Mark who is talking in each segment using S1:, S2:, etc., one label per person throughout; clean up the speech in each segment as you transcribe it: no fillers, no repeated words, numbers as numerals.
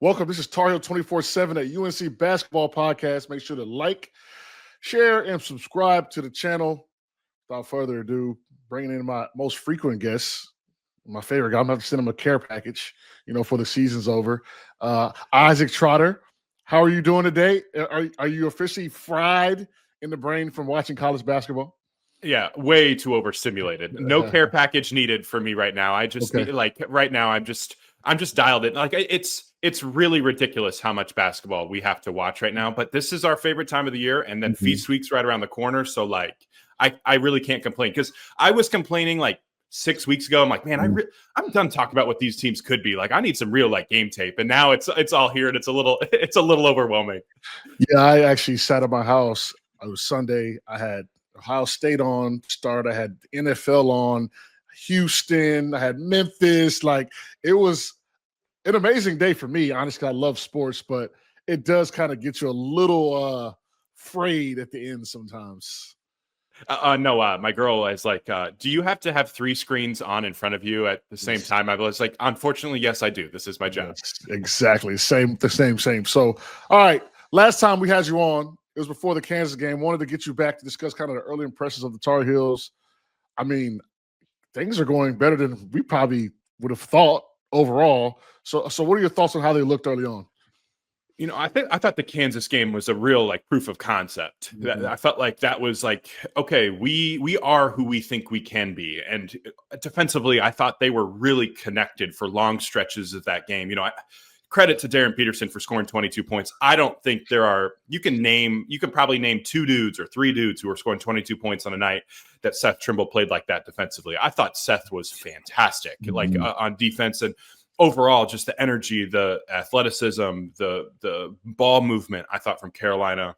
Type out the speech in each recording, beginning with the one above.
S1: Welcome. This is TarHeel247 at UNC Basketball Podcast. Make sure to like, share, and subscribe to the channel. Without further ado, bringing in my most frequent guests, my favorite guy. I'm going to send him a care package, for the season's over. Isaac Trotter, how are you doing today? Are you officially fried in the brain from watching college basketball?
S2: Yeah, way too overstimulated. No care package needed for me right now. I just need, right now I'm just dialed in. Like it's really ridiculous how much basketball we have to watch right now, but this is our favorite time of the year, and then Feast Week's right around the corner, so like I really can't complain, because I was complaining like 6 weeks ago. I'm like, man, I'm done talking about what these teams could be. Like, I need some real like game tape, and now it's all here, and it's a little overwhelming.
S1: Yeah, I actually sat at my house. It was Sunday. I had Ohio State on start. I had NFL on, Houston. I had Memphis. Like, it was an amazing day for me. Honestly, I love sports, but it does kind of get you a little frayed at the end sometimes.
S2: No, my girl is like, do you have to have 3 screens on in front of you at the same time? I was like, unfortunately, yes, I do. This is my job.
S1: Yes, exactly. Same. So, all right. Last time we had you on, it was before the Kansas game. Wanted to get you back to discuss kind of the early impressions of the Tar Heels. I mean, things are going better than we probably would have thought overall. So what are your thoughts on how they looked early on?
S2: I thought the Kansas game was a real like proof of concept. I felt like that was like, okay, we are who we think we can be. And defensively, I thought they were really connected for long stretches of that game. Credit to Darren Peterson for scoring 22 points. I don't think you can probably name 2 dudes or 3 dudes who are scoring 22 points on a night that Seth Trimble played like that defensively. I thought Seth was fantastic, on defense, and overall, just the energy, the athleticism, the ball movement, I thought from Carolina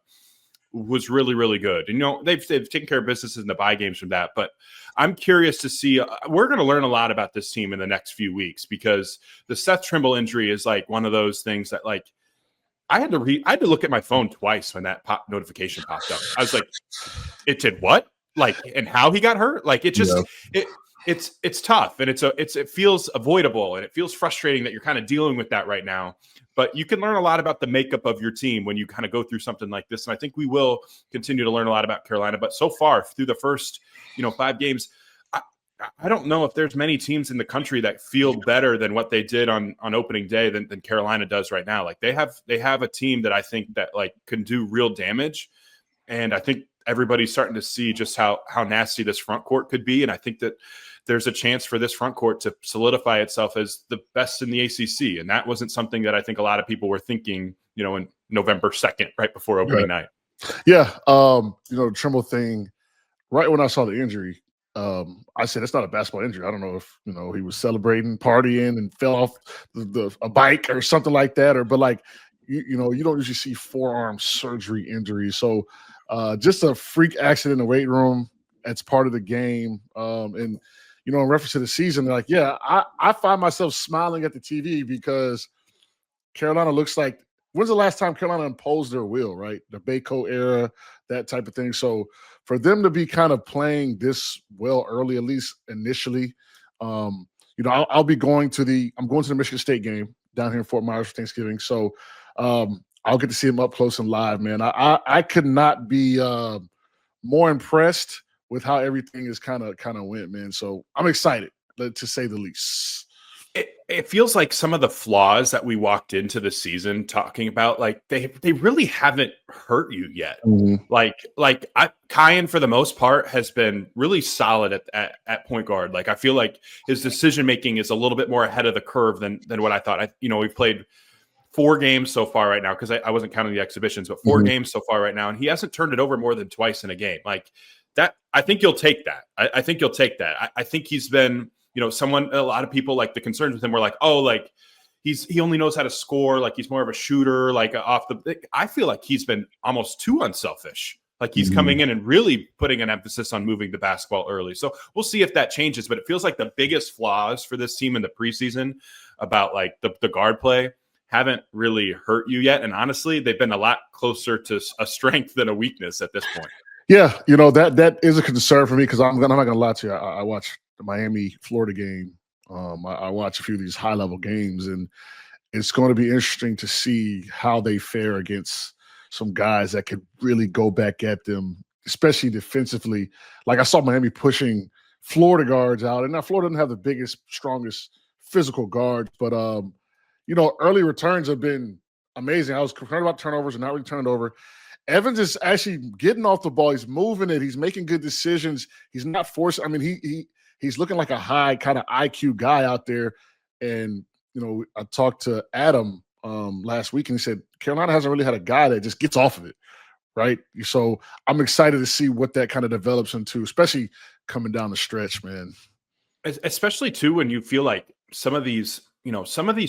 S2: was really, really good. And, they've taken care of business in the bye games from that. But I'm curious to see, we're going to learn a lot about this team in the next few weeks, because the Seth Trimble injury is like one of those things that, like, I had to look at my phone twice when that notification popped up. I was like, it did what? Like, and how he got hurt? Like, it just, it's tough, and it feels avoidable, and it feels frustrating that you're kind of dealing with that right now. But you can learn a lot about the makeup of your team when you kind of go through something like this. And I think we will continue to learn a lot about Carolina. But so far through the first, 5 games, I don't know if there's many teams in the country that feel better than what they did on opening day than Carolina does right now. Like, they have a team that I think that like can do real damage. And I think everybody's starting to see just how nasty this front court could be. And I think that there's a chance for this front court to solidify itself as the best in the ACC. And that wasn't something that I think a lot of people were thinking, in November 2nd, right before opening night.
S1: Yeah. The Trimble thing, right when I saw the injury, I said, it's not a basketball injury. I don't know if, he was celebrating, partying, and fell off a bike or something like that. But like, you don't usually see forearm surgery injuries. So just a freak accident in the weight room. That's part of the game. And, in reference to the season, they're like, yeah, I find myself smiling at the TV because Carolina looks like, when's the last time Carolina imposed their will, right? The Bayco era, that type of thing. So for them to be kind of playing this well early, at least initially, I'll be going to the Michigan State game down here in Fort Myers for Thanksgiving. So I'll get to see them up close and live, man. I could not be more impressed with how everything is kind of went, man. So I'm excited, to say the least.
S2: It feels like some of the flaws that we walked into the season talking about, like they really haven't hurt you yet. Like Kyan, for the most part, has been really solid at point guard. Like, I feel like his decision making is a little bit more ahead of the curve than what I thought. We've played 4 games so far right now, because I wasn't counting the exhibitions, but 4 games so far right now, and he hasn't turned it over more than twice in a game. Like that, I think you'll take that. I think you'll take that. I think he's been, a lot of people, like, the concerns with him were like, oh, like he only knows how to score. Like, he's more of a shooter, like I feel like he's been almost too unselfish. Like, he's coming in and really putting an emphasis on moving the basketball early. So we'll see if that changes, but it feels like the biggest flaws for this team in the preseason about like the guard play haven't really hurt you yet. And honestly, they've been a lot closer to a strength than a weakness at this point.
S1: Yeah, that is a concern for me, because I'm not going to lie to you. I watched the Miami-Florida game. I watch a few of these high-level games, and it's going to be interesting to see how they fare against some guys that could really go back at them, especially defensively. Like I saw Miami pushing Florida guards out, and now Florida doesn't have the biggest, strongest physical guards, but early returns have been amazing. I was concerned about turnovers and not really turned over. Evans is actually getting off the ball. He's moving it. He's making good decisions. He's not forcing. I mean, he's looking like a high kind of IQ guy out there. And I talked to Adam last week, and he said Carolina hasn't really had a guy that just gets off of it, right? So I'm excited to see what that kind of develops into, especially coming down the stretch, man.
S2: Especially too when you feel like some of these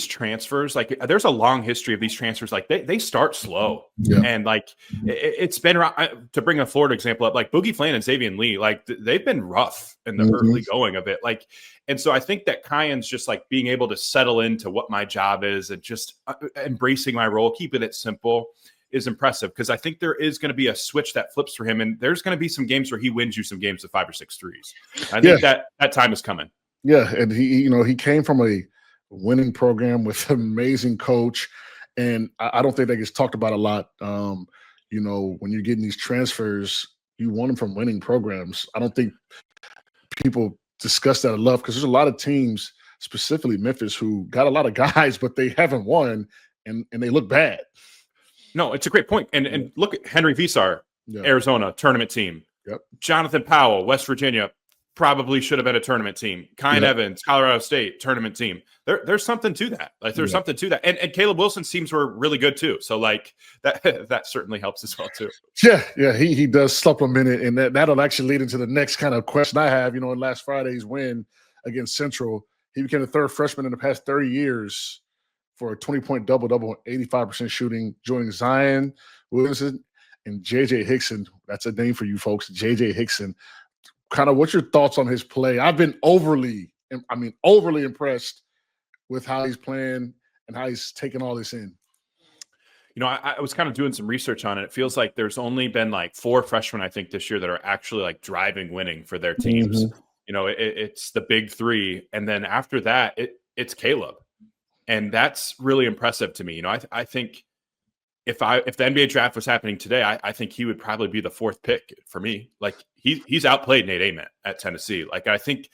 S2: transfers, like there's a long history of these transfers, like they start slow.
S1: Yeah.
S2: And like it's been, to bring a Florida example up, like Boogie Flan and Xavier Lee, like they've been rough in the early going of it. Like, and so I think that Kyan's just like being able to settle into what my job is and just embracing my role, keeping it simple, is impressive, because I think there is going to be a switch that flips for him, and there's going to be some games where he wins you some games with 5 or 6 threes. I think that time is coming.
S1: Yeah, and he came from a winning program with an amazing coach, and I don't think that gets talked about a lot. When you're getting these transfers, you want them from winning programs. I don't think people discuss that enough, because there's a lot of teams, specifically Memphis, who got a lot of guys, but they haven't won, and they look bad.
S2: No, it's a great point. And look at Henry Visar, Arizona tournament team.
S1: Yep.
S2: Jonathan Powell, West Virginia, probably should have been a tournament team. Kyan Evans, Colorado State tournament team. There's something to that. Like there's something to that. And Caleb Wilson's teams were really good too. So like that certainly helps as well too.
S1: Yeah, he does supplement it, and that'll actually lead into the next kind of question I have. In last Friday's win against Central, he became the third freshman in the past 30 years for a 20-point double-double, 85% shooting, joining Zion Williamson and J.J. Hickson. That's a name for you folks, J.J. Hickson. Kind of what's your thoughts on his play? I've been overly impressed with how he's playing and how he's taking all this in.
S2: I was kind of doing some research on it. It feels like there's only been like 4 freshmen, I think, this year that are actually like driving winning for their teams. It's the big 3. And then after that, it's Caleb. And that's really impressive to me. I think if the NBA draft was happening today, I think he would probably be the 4th pick for me. Like he's outplayed Nate Ament at Tennessee. Like I think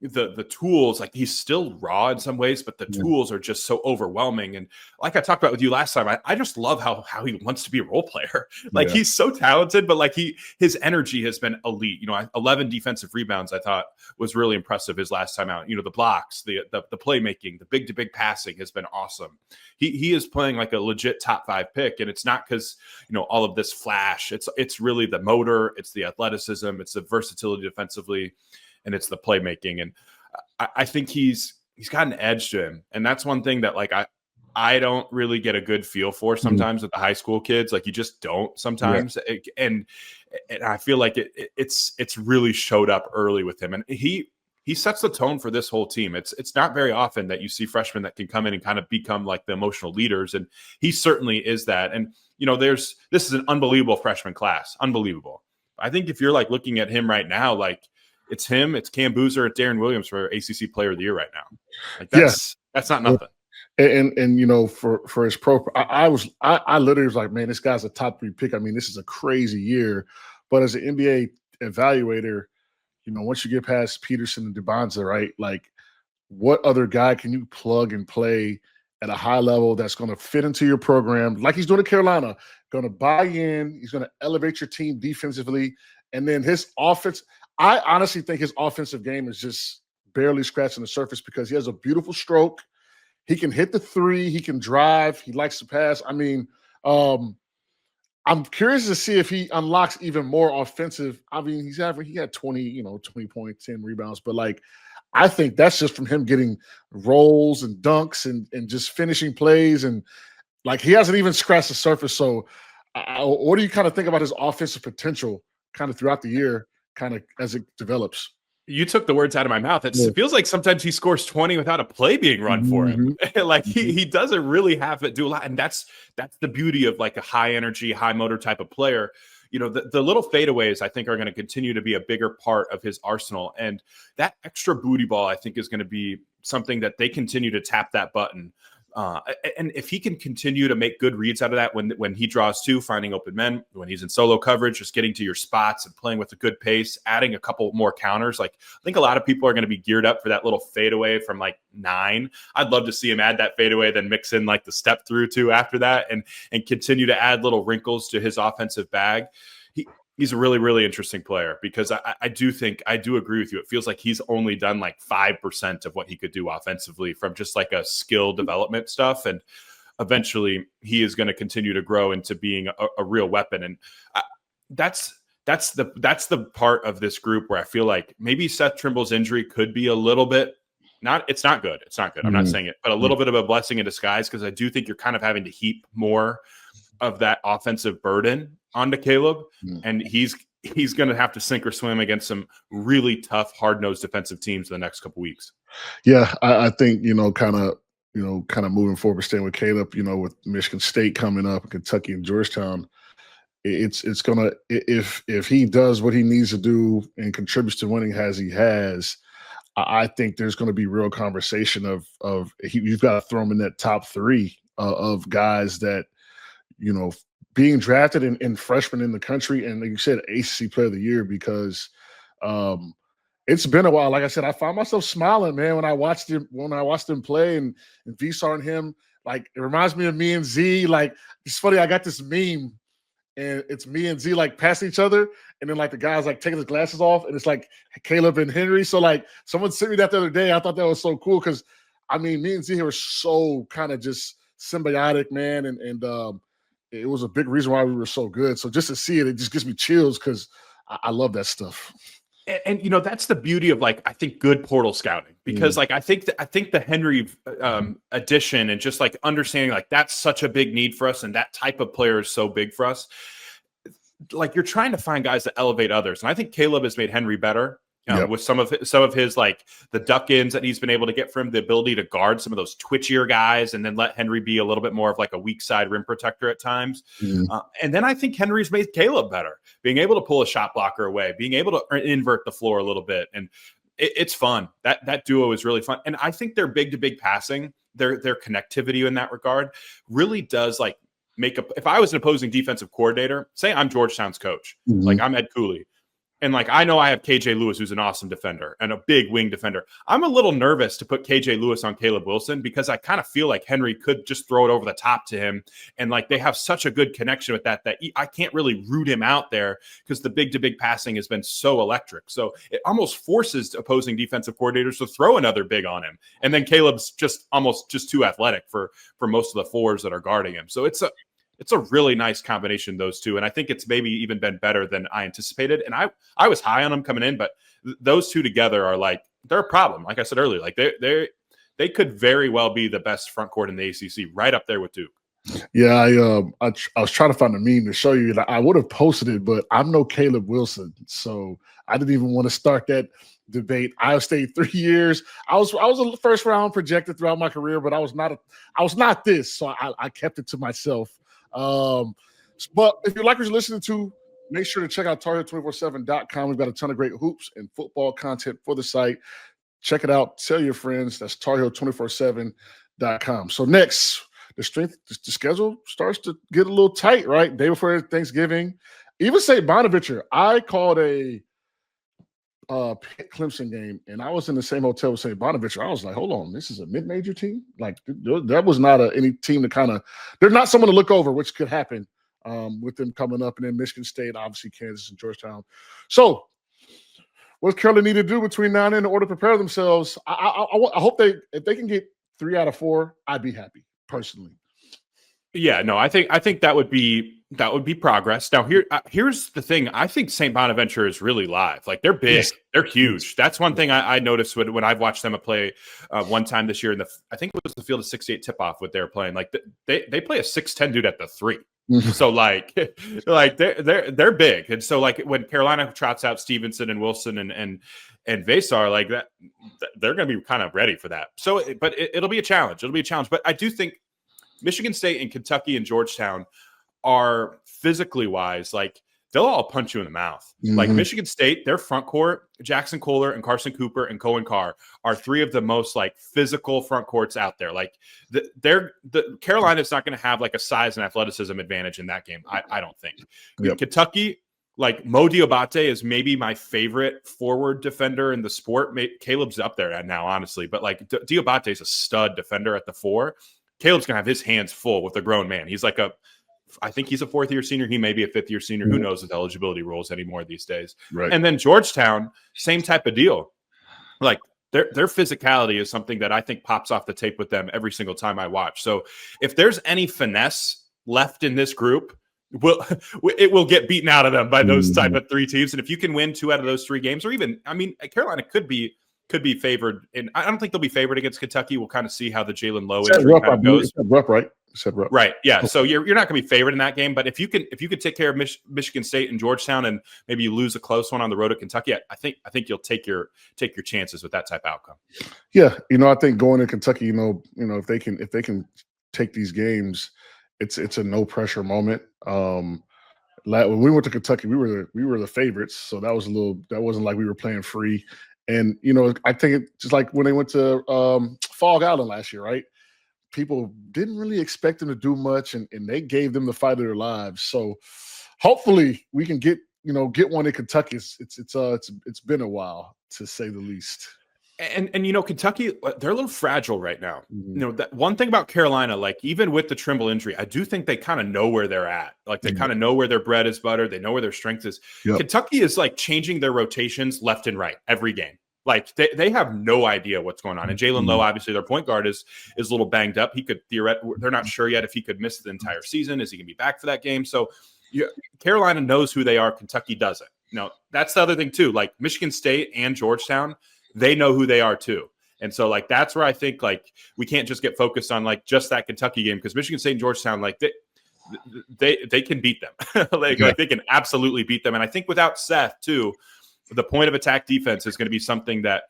S2: the tools, like he's still raw in some ways, but the tools are just so overwhelming. And like I talked about with you last time, I just love how he wants to be a role player. Like he's so talented, but like his energy has been elite. 11 defensive rebounds I thought was really impressive his last time out. The blocks, the playmaking, the big to big passing has been awesome. He is playing like a legit top 5 pick, and it's not because all of this flash. It's really the motor, it's the athleticism, it's the versatility defensively, and it's the playmaking. And I think he's got an edge to him. And that's one thing that like I don't really get a good feel for sometimes with the high school kids. Like you just don't sometimes. And I feel like it's really showed up early with him. And he sets the tone for this whole team. It's not very often that you see freshmen that can come in and kind of become like the emotional leaders. And he certainly is that. And, this is an unbelievable freshman class. Unbelievable. I think if you're like looking at him right now, like, it's him, it's Cam Boozer, it's Darren Williams for ACC Player of the Year right now. Like that's not nothing.
S1: And for his pro, I literally was like, man, this guy's a top 3 pick. I mean, this is a crazy year. But as an NBA evaluator, once you get past Peterson and DeBonza, right? Like, what other guy can you plug and play at a high level that's going to fit into your program, like he's doing at Carolina, going to buy in, he's going to elevate your team defensively, and then his offense. I honestly think his offensive game is just barely scratching the surface, because he has a beautiful stroke. He can hit the 3. He can drive. He likes to pass. I mean, I'm curious to see if he unlocks even more offensive. I mean, he had 20 points, 10 rebounds, but like, I think that's just from him getting rolls and dunks and just finishing plays. And like, he hasn't even scratched the surface. So what do you kind of think about his offensive potential kind of throughout the year, kind of as it develops?
S2: You took the words out of my mouth. It feels like sometimes he scores 20 without a play being run for him. Like he doesn't really have to do a lot. And that's the beauty of like a high energy, high motor type of player. The little fadeaways, I think, are going to continue to be a bigger part of his arsenal. And that extra booty ball, I think, is going to be something that they continue to tap that button. And if he can continue to make good reads out of that when he draws two, finding open men, when he's in solo coverage, just getting to your spots and playing with a good pace, adding a couple more counters. Like, I think a lot of people are going to be geared up for that little fadeaway from like 9. I'd love to see him add that fadeaway, then mix in like the step through too after that, and continue to add little wrinkles to his offensive bag. He's a really, really interesting player, because I do agree with you. It feels like he's only done like 5% of what he could do offensively from just like a skill development stuff. And eventually he is going to continue to grow into being a real weapon. And that's the part of this group where I feel like maybe Seth Trimble's injury could be a little bit it's not good. I'm not saying it, but a little bit of a blessing in disguise, because I do think you're kind of having to heap more of that offensive burden onto Caleb, and he's going to have to sink or swim against some really tough, hard-nosed defensive teams in the next couple weeks.
S1: Yeah, I think kind of moving forward, staying with Caleb, with Michigan State coming up, Kentucky and Georgetown, it's gonna, if he does what he needs to do and contributes to winning as he has, I think there's going to be real conversation of you've got to throw him in that top 3 of guys that, being drafted in freshmen in the country, and like you said, ACC Player of the Year, because it's been a while. Like I said, I found myself smiling, man, when I watched him play, and Visar and him. Like, it reminds me of me and Z. Like, it's funny, I got this meme, and it's me and Z like passing each other, and then like the guy's like taking his glasses off, and it's like Caleb and Henry. So like someone sent me that the other day. I thought that was so cool, because I mean, me and Z were so kind of just symbiotic, man, and it was a big reason why we were so good. So just to see it just gives me chills, because I love that stuff.
S2: And that's the beauty of, like, I think, good portal scouting, because like I think the Henry addition, and just like understanding like that's such a big need for us, and that type of player is so big for us. Like, you're trying to find guys that elevate others, and I think Caleb has made Henry better. With some of his like the duck-ins that he's been able to get from him, the ability to guard some of those twitchier guys, and then let Henry be a little bit more of like a weak side rim protector at times. And then I think Henry's made Caleb better, being able to pull a shot blocker away, being able to invert the floor a little bit. And it's fun. That duo is really fun. And I think their big to big passing, their connectivity in that regard really does like if I was an opposing defensive coordinator, say I'm Georgetown's coach, like I'm Ed Cooley, and like I know I have KJ Lewis, who's an awesome defender and a big wing defender. I'm a little nervous to put KJ Lewis on Caleb Wilson, because I kind of feel like Henry could just throw it over the top to him. And like they have such a good connection with that I can't really root him out there, because the big to big passing has been so electric. So it almost forces opposing defensive coordinators to throw another big on him. And then Caleb's just too athletic for most of the fours that are guarding him. So it's a really nice combination, those two. And I think it's maybe even been better than I anticipated. And I was high on them coming in, but those two together are like, they're a problem. Like I said earlier, like they could very well be the best front court in the ACC, right up there with Duke.
S1: Yeah, I was trying to find a meme to show you that I would have posted it, but I'm no Caleb Wilson, so I didn't even want to start that debate. Iowa State 3 years. I was a first round projected throughout my career, but I was not this, so I kept it to myself. But if you like what you're listening to, make sure to check out TarHeel247.com. We've got a ton of great hoops and football content for the site. Check it out. Tell your friends. That's TarHeel247.com. So next, the schedule starts to get a little tight, right? Day before Thanksgiving. Even St. Bonaventure, I called a Pitt Clemson game, and I was in the same hotel with St. Bonaventure. I was like, hold on, this is a mid-major team? Like, that was not any team to kind of – they're not someone to look over, which could happen with them coming up. And then Michigan State, obviously Kansas and Georgetown. So what does Carolina need to do between now and then in order to prepare themselves? I hope if they can get 3 out of 4, I'd be happy, personally.
S2: Yeah, no, I think that would be progress. Now here's the thing. I think St. Bonaventure is really live. Like, they're big, yes. They're huge. That's one thing I noticed when I've watched them play one time this year. I think it was the field of 68 tip off what they were playing. Like they play a 6'10" dude at the 3. So like they're big. And so like when Carolina trots out Stevenson and Wilson and Vesar, like that, they're going to be kind of ready for that. So, but it'll be a challenge. But I do think Michigan State and Kentucky and Georgetown are physically wise, like they'll all punch you in the mouth. Like Michigan State, their front court, Jackson Kohler and Carson Cooper and Cohen Carr are three of the most like physical front courts out there. Like the Carolina's not going to have like a size and athleticism advantage in that game. I don't think.
S1: Yep.
S2: Kentucky, like Mo Diabate is maybe my favorite forward defender in the sport. Caleb's up there now, honestly, but like Diabate is a stud defender at the 4. Caleb's gonna have his hands full with a grown man. He's like I think he's a 4th-year senior. He may be a 5th-year senior. Who knows with eligibility rules anymore these days?
S1: Right.
S2: And then Georgetown, same type of deal. Like their physicality is something that I think pops off the tape with them every single time I watch. So if there's any finesse left in this group, it will get beaten out of them by those type of 3 teams. And if you can win 2 out of those 3 games, or even, I mean, Carolina could be favored, and I don't think they'll be favored against Kentucky. We'll kind of see how the Jalen Lowe injury kind of goes. Right. Yeah. So you're not going to be favored in that game, but if you can take care of Michigan State and Georgetown, and maybe you lose a close one on the road to Kentucky, I think you'll take your chances with that type of outcome.
S1: Yeah, I think going to Kentucky, if they can take these games, it's a no pressure moment. When we went to Kentucky, we were the favorites, so that wasn't like we were playing free. And I think it's just like when they went to Fog Island last year, right? People didn't really expect them to do much, and they gave them the fight of their lives. So hopefully we can get one in Kentucky. It's been a while, to say the least.
S2: And Kentucky, they're a little fragile right now. That one thing about Carolina, like even with the Trimble injury, I do think they kind of know where they're at. Like they kind of know where their bread is buttered. They know where their strength is. Yep. Kentucky is like changing their rotations left and right every game. Like they have no idea what's going on. And Jalen Lowe, obviously their point guard is a little banged up. He could they're not sure yet if he could miss the entire season. Is he going to be back for that game? So Carolina knows who they are. Kentucky doesn't. That's the other thing too. Like Michigan State and Georgetown, they know who they are too. And so like, that's where I think like we can't just get focused on like just that Kentucky game, because Michigan State and Georgetown, like they can beat them. like they can absolutely beat them. And I think without Seth too, the point of attack defense is going to be something that,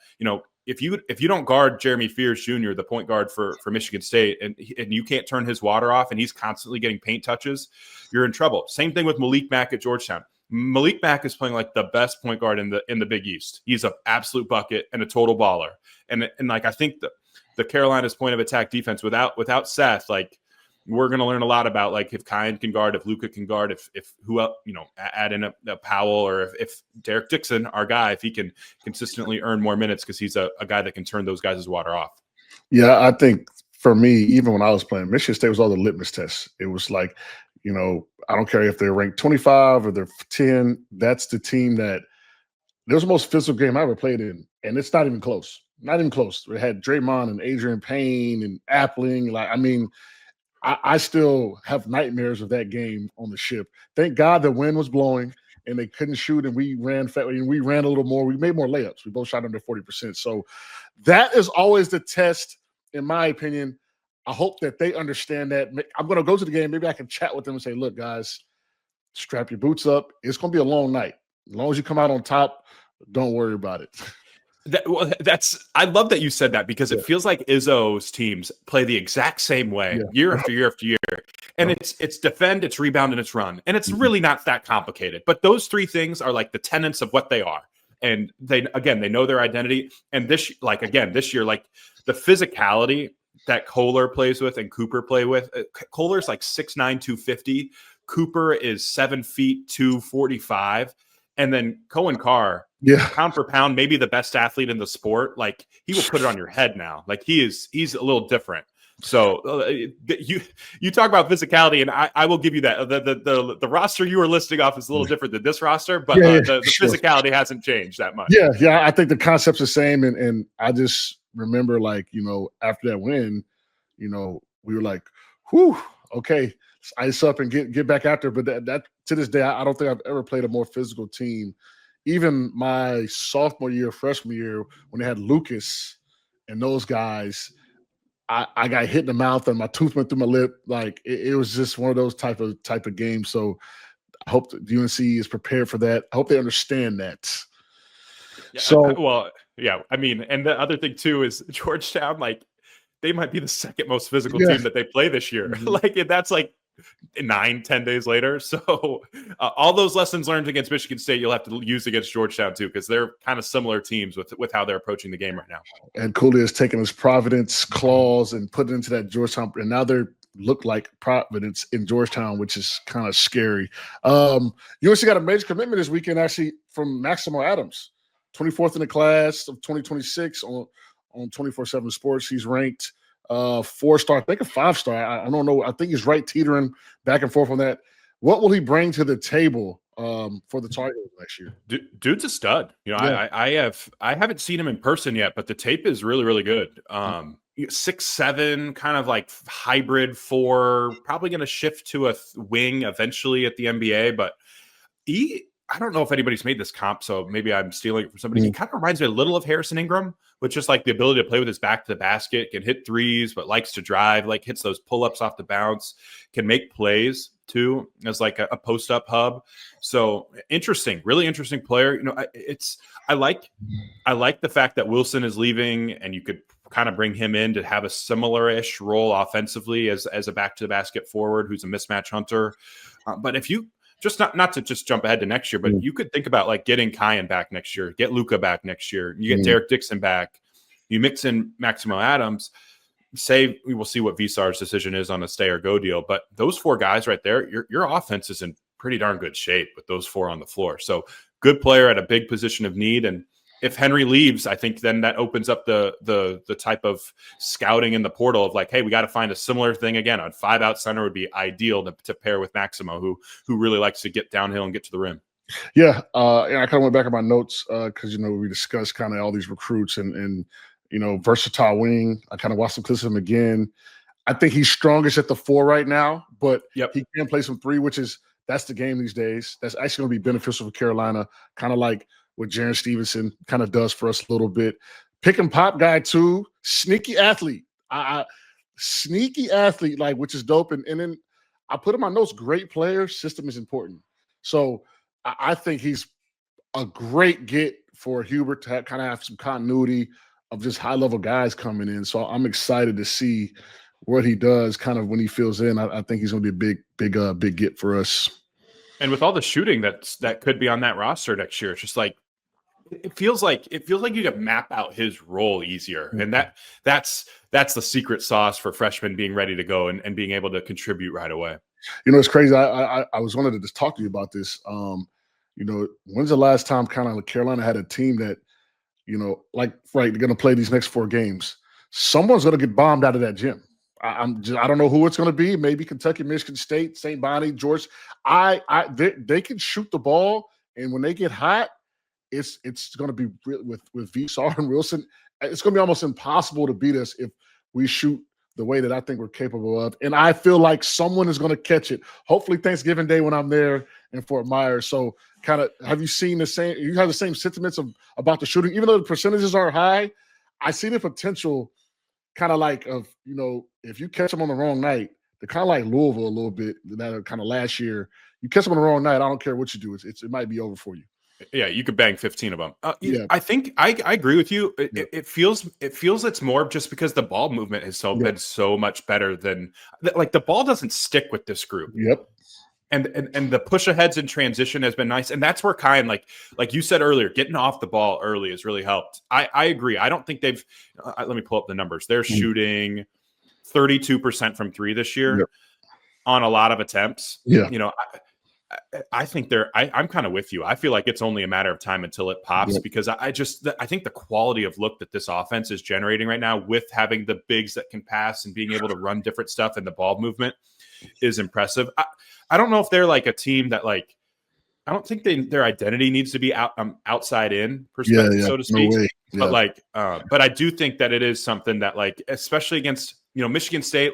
S2: if you don't guard Jeremy Fears Jr., the point guard for Michigan State, and you can't turn his water off, and he's constantly getting paint touches, you're in trouble. Same thing with Malik Mack at Georgetown. Malik Mack is playing like the best point guard in the Big East. He's an absolute bucket and a total baller. And like I think the Carolina's point of attack defense without Seth, like we're going to learn a lot about like if Kyan can guard, if Luka can guard, if who else, add in a Powell, or if Derek Dixon, our guy, if he can consistently earn more minutes, because he's a guy that can turn those guys' water off.
S1: Yeah, I think for me, even when I was playing, Michigan State was all the litmus tests. It was like, I don't care if they're ranked 25 or they're 10. That's the team that it was the most physical game I ever played in, and it's not even close. Not even close. We had Draymond and Adrian Payne and Appling. Like, I mean, I still have nightmares of that game on the ship. Thank God the wind was blowing and they couldn't shoot, and we ran a little more. We made more layups. We both shot under 40%. So that is always the test, in my opinion. I hope that they understand that. I'm going to go to the game. Maybe I can chat with them and say, look, guys, strap your boots up. It's going to be a long night. As long as you come out on top, don't worry about it.
S2: I love that you said that, because it feels like Izzo's teams play the exact same way year after year after year. And it's defend, it's rebound, and it's run. And it's really not that complicated. But those 3 things are like the tenets of what they are. And they know their identity. And this year, like the physicality that Kohler plays with and Cooper play with. Kohler's like 6'9", 250. Cooper is 7 feet 245. And then Cohen Carr, pound for pound, maybe the best athlete in the sport. Like he will put it on your head now. Like he's a little different. So you talk about physicality, and I will give you that. The roster you were listing off is a little different than this roster, but the physicality hasn't changed that much.
S1: Yeah. I think the concept's the same. And I just remember, like, after that win, we were like, whew, okay, let's ice up and get back out there. But that to this day, I don't think I've ever played a more physical team. Even my sophomore year, freshman year, when they had Lucas and those guys, I got hit in the mouth and my tooth went through my lip. Like it was just one of those type of games. So I hope that UNC is prepared for that. I hope they understand that.
S2: Yeah, I mean, and the other thing too is Georgetown, like they might be the second most physical team that they play this year. Like that's like 10 days later. So all those lessons learned against Michigan State, you'll have to use against Georgetown too, because they're kind of similar teams with how they're approaching the game right now.
S1: And Cooley has taken his Providence clause and put it into that Georgetown, and now they're look like Providence in Georgetown, which is kind of scary. UNC got a major commitment this weekend, actually, from Maximo Adams, 24th in the class of 2026 on 247 Sports. He's ranked 4-star, I think a 5-star. I don't know. I think he's right teetering back and forth on that. What will he bring to the table for the Tar Heels next year?
S2: Dude's a stud.
S1: Yeah.
S2: I haven't seen him in person yet, but the tape is really, really good. 6'7", kind of like hybrid 4, probably going to shift to a wing eventually at the NBA, but I don't know if anybody's made this comp, so maybe I'm stealing it from somebody. He kind of reminds me a little of Harrison Ingram, with just like the ability to play with his back to the basket, can hit threes, but likes to drive, like hits those pull-ups off the bounce, can make plays too as like a post-up hub. So interesting, really interesting player. I like the fact that Wilson is leaving, and you could kind of bring him in to have a similar-ish role offensively as a back-to-the-basket forward who's a mismatch hunter. But if you just not to just jump ahead to next year, but you could think about like getting Kyan back next year, get Luka back next year, you get Derek Dixon back, you mix in Maximo Adams, say we will see what Visar's decision is on a stay or go deal. But those 4 guys right there, your offense is in pretty darn good shape with those 4 on the floor. So good player at a big position of need. And if Henry leaves, I think then that opens up the type of scouting in the portal of like, hey, we got to find a similar thing again. On 5-out center would be ideal to pair with Maximo, who really likes to get downhill and get to the rim.
S1: Yeah, and I kind of went back on my notes because we discussed kind of all these recruits and versatile wing. I kind of watched some clips of him again. I think he's strongest at the 4 right now, but he can play some 3, that's the game these days. That's actually going to be beneficial for Carolina, kind of like what Jaren Stevenson kind of does for us a little bit. Pick and pop guy too, sneaky athlete. Sneaky athlete, like, which is dope. And then I put in my notes, great player, system is important. So I think he's a great get for Hubert to kind of have some continuity of just high-level guys coming in. So I'm excited to see what he does kind of when he fills in. I think he's going to be a big get for us.
S2: And with all the shooting that could be on that roster next year, it's just like it feels like you can map out his role easier. And that's the secret sauce for freshmen being ready to go and being able to contribute right away.
S1: It's crazy. I was wanted to just talk to you about this. When's the last time kind of Carolina had a team that, they're going to play these next 4 games. Someone's going to get bombed out of that gym. I don't know who it's going to be. Maybe Kentucky, Michigan State, St. Bonnie, George. They can shoot the ball, and when they get hot, it's going to be with Visar and Wilson. It's going to be almost impossible to beat us if we shoot the way that I think we're capable of. And I feel like someone is going to catch it. Hopefully Thanksgiving Day when I'm there in Fort Myers. So kind of, have you seen the same? You have the same sentiments about the shooting, even though the percentages are high. I see the potential. Kind of like if you catch them on the wrong night, they're kind of like Louisville a little bit. That kind of last year, you catch them on the wrong night. I don't care what you do; it might be over for you.
S2: Yeah, you could bang 15 of them. I think I agree with you. It feels it's more just because the ball movement has been so much better than like the ball doesn't stick with this group.
S1: Yep.
S2: And the push aheads in transition has been nice. And that's where Kyan, like you said earlier, getting off the ball early has really helped. I agree. I don't think they've let me pull up the numbers. They're shooting 32% from 3 this year on a lot of attempts.
S1: Yeah.
S2: I think I'm kind of with you. I feel like it's only a matter of time until it pops because I think the quality of look that this offense is generating right now with having the bigs that can pass and being able to run different stuff and the ball movement is impressive. I don't know if they're like a team that I don't think their identity needs to be outside in perspective, so to speak. No but I do think that it is something that especially against, Michigan State,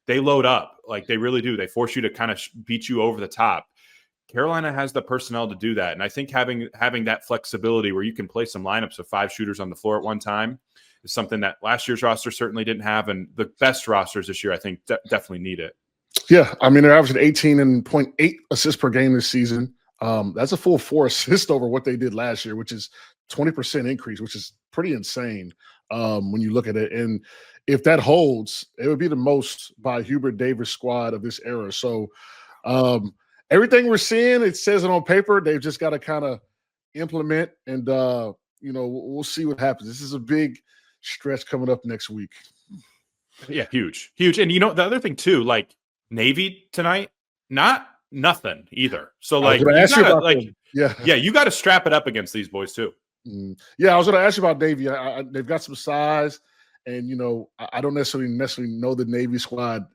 S2: they load up, they really do. They force you to kind of beat you over the top. Carolina has the personnel to do that. And I think having that flexibility where you can play some lineups of 5 shooters on the floor at one time is something that last year's roster certainly didn't have. And the best rosters this year, I think, definitely need it.
S1: Yeah. I mean, they're averaging 18.8 assists per game this season. That's a full 4 assists over what they did last year, which is 20% increase, which is pretty insane when you look at it. And if that holds, it would be the most by Hubert Davis squad of this era. So everything we're seeing, it says it on paper. They've just got to kind of implement, and we'll see what happens. This is a big stretch coming up next week.
S2: Yeah, huge. And the other thing too, like Navy tonight, nothing either. So like, you got to strap it up against these boys too.
S1: Yeah, I was going to ask you about Navy. They've got some size, and I don't necessarily know the Navy squad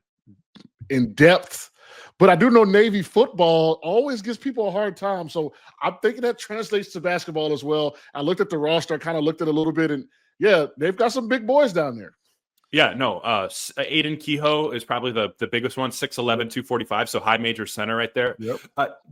S1: in depth, but I do know Navy football always gives people a hard time. So I'm thinking that translates to basketball as well. I looked at the roster, kind of looked at it a little bit, and yeah, they've got some big boys down there.
S2: Yeah, no. Aiden Kehoe is probably the biggest one, 6'11", 245, so high major center right there.
S1: Yep.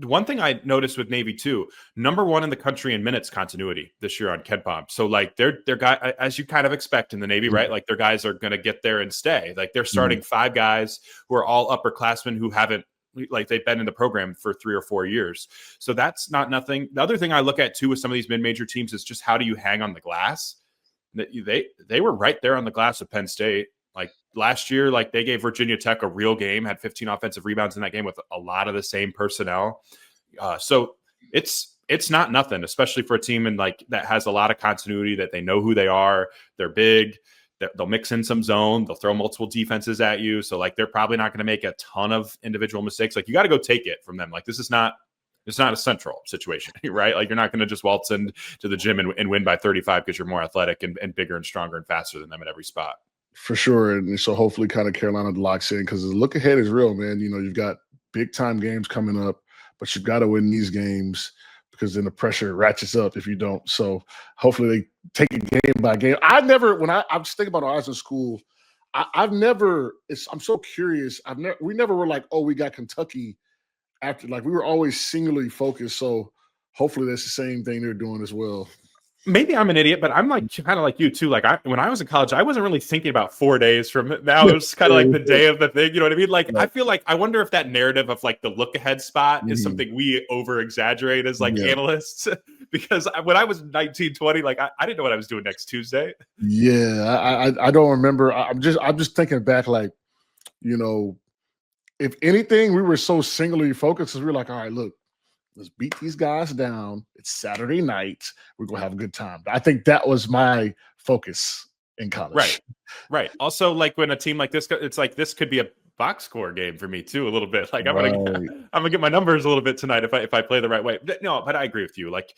S2: One thing I noticed with Navy too, number 1 in the country in minutes continuity this year on KenPom. So like their guy, as you kind of expect in the Navy, right? Like their guys are going to get there and stay. Like they're starting 5 guys who are all upperclassmen who haven't, like they've been in the program for 3 or 4 years. So that's not nothing. The other thing I look at too with some of these mid-major teams is just how do you hang on the glass? They were right there on the glass of Penn State. Like last year, like they gave Virginia Tech a real game, had 15 offensive rebounds in that game with a lot of the same personnel. So it's not nothing, especially for a team that has a lot of continuity, that they know who they are. They're big. They'll mix in some zone. They'll throw multiple defenses at you. So like they're probably not going to make a ton of individual mistakes. Like you got to go take it from them. Like this is not. It's not a central situation, right? Like you're not going to just waltz into the gym and win by 35 because you're more athletic and bigger and stronger and faster than them at every spot.
S1: For sure. And so hopefully kind of Carolina locks in, because the look ahead is real, man. You've got big time games coming up, but you've got to win these games, because then the pressure ratchets up if you don't. So hopefully they take it game by game. I'm just thinking about when I was in school, I'm so curious. We never were like, oh, we got Kentucky after, like we were always singularly focused. So hopefully that's the same thing they're doing as well.
S2: Maybe I'm an idiot, but I'm like kind of like you too. Like when I was in college, I wasn't really thinking about 4 days from now. It was kind of like the day of the thing. You know what I mean? Like I feel like I wonder if that narrative of like the look ahead spot is something we over exaggerate as like analysts. Because when I was 19, 20, like I didn't know what I was doing next Tuesday.
S1: Yeah, I don't remember. I'm just thinking back, like if anything, we were so singularly focused because we were like, all right, look, let's beat these guys down. It's Saturday night. We're going to have a good time. I think that was my focus in college.
S2: Right. Also, like when a team like this, it's like this could be a box score game for me too, a little bit. Like I'm gonna get my numbers a little bit tonight if I play the right way. No, but I agree with you. Like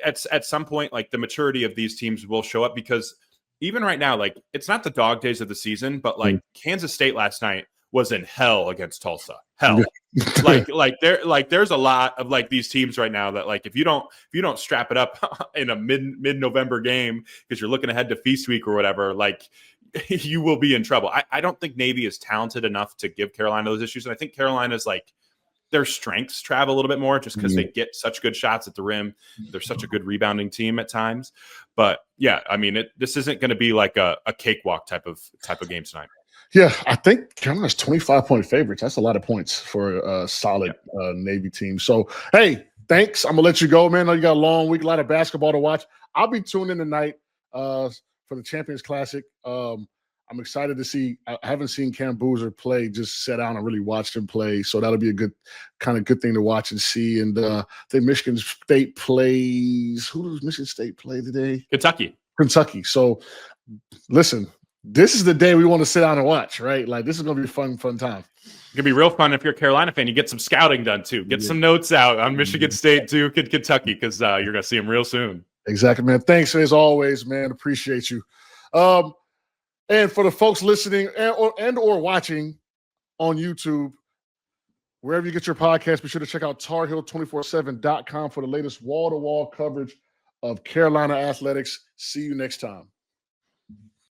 S2: at some point, like the maturity of these teams will show up, because even right now, like it's not the dog days of the season, but like Kansas State last night was in hell against Tulsa. Hell. there's a lot of like these teams right now that like if you don't strap it up in a mid-November game because you're looking ahead to Feast Week or whatever, like you will be in trouble. I don't think Navy is talented enough to give Carolina those issues. And I think Carolina's like their strengths travel a little bit more just because they get such good shots at the rim. They're such a good rebounding team at times. But yeah, I mean, this isn't going to be like a cakewalk type of game tonight.
S1: Yeah, I think Carolina's 25-point favorites. That's a lot of points for a solid Navy team. So, hey, thanks. I'm going to let you go, man. I know you got a long week, a lot of basketball to watch. I'll be tuned in tonight for the Champions Classic. I'm excited to see. I haven't seen Cam Boozer play, just sat down and really watched him play. So that'll be a good thing to watch and see. And I think Michigan State plays. Who does Michigan State play today? Kentucky. So, listen. This is the day we want to sit down and watch, right? Like this is going to be a fun time.
S2: It's going to be real fun if you're a Carolina fan. You get some scouting done too. Get some notes out on Michigan State, Duke, and Kentucky, because you're going to see them real soon.
S1: Exactly, man. Thanks as always, man. Appreciate you. And for the folks listening or watching on YouTube, wherever you get your podcast, be sure to check out TarHeel247.com for the latest wall-to-wall coverage of Carolina athletics. See you next time.